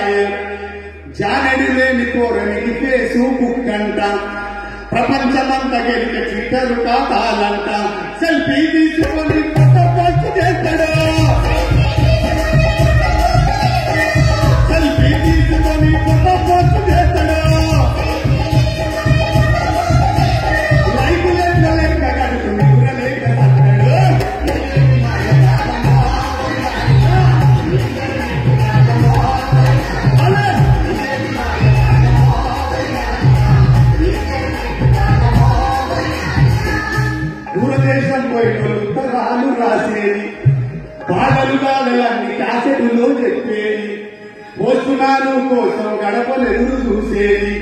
పాయే జానెడు లేని కోరనికి ఫేస్బుక్ అంట ప్రపంచమంతా గెలిక ట్విట్టర్ ఖాతాలంట సెల్ఫీ తీసుకొని ఫోటో పోస్ట్ చేస్తాడు సెల్ఫీ తీసుకొని ఫోటో పోస్ట్ చేస్తాడు లైక్ లేక కడుతుంది లేక దూరదేశం పోయిన ఉత్తరాలు రాసేది పాటలు కావాలని కాసెటులో చెప్పేది పోస్తున్నాను కోసం గడపలు ఎదురు చూసేది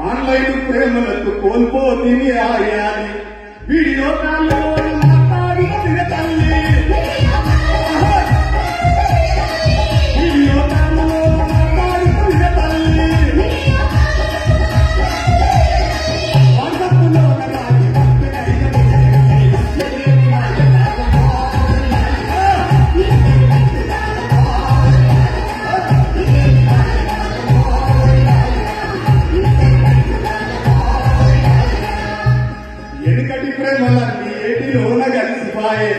ఆన్లైన్ ప్రేమలకు కోల్పోతుంది ఆయాలి వీడియో కాల్లో మాట్లాడుతున్న తల్లి వీడియో కాల్లో మాట్లాడుతున్న తల్లి వాట్సాప్లో ఎనుకటి ప్రేమలన్నీ ఏటిలోన కలిసిపాయే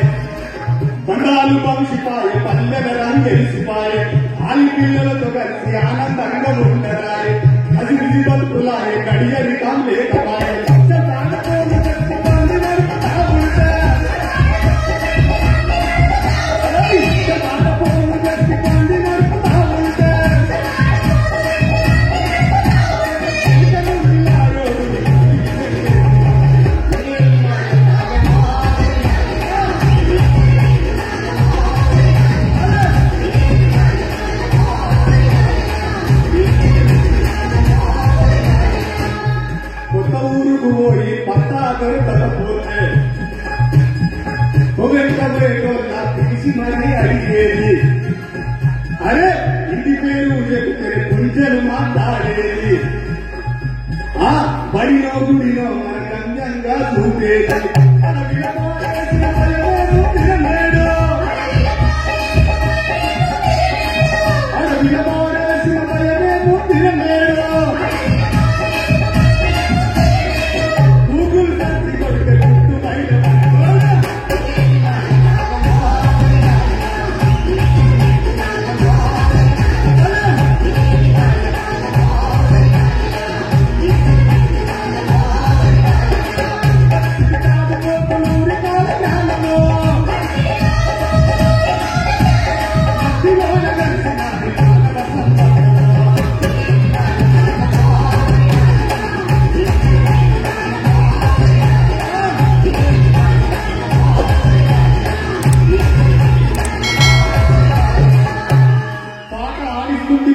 బండాలు పంచిపాయే పల్లెగరాన్ని గెలిసిపాయే ఆలి పిల్లలతో కలిసి ఆనందంగా ఉండరాయే అది విధి బతుకులాయే గడియరి కాం లేకపాయే ఊరుకు పోయి పట్టాకరు తలపోతే తీసి మరీ అడిగేది అరే ఇంటి పేరు చెప్తే కొంచెం మాట్లాడేది ఆ బడిలో గుడిలో మన గంజంగా చూపేది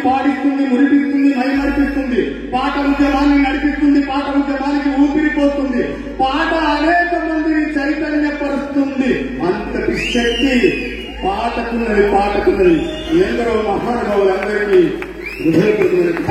పాడిస్తుంది మురిపిస్తుంది మైమరిపిస్తుంది పాట ఉద్యమాన్ని నడిపిస్తుంది పాట ఉద్యమానికి ఊపిరిపోతుంది పాట అనేక మందిని చైతన్యపరుస్తుంది అంతటి శక్తి పాటకున్నది ఎందరో మహానుభావులందరికీ హృదయపూర్వక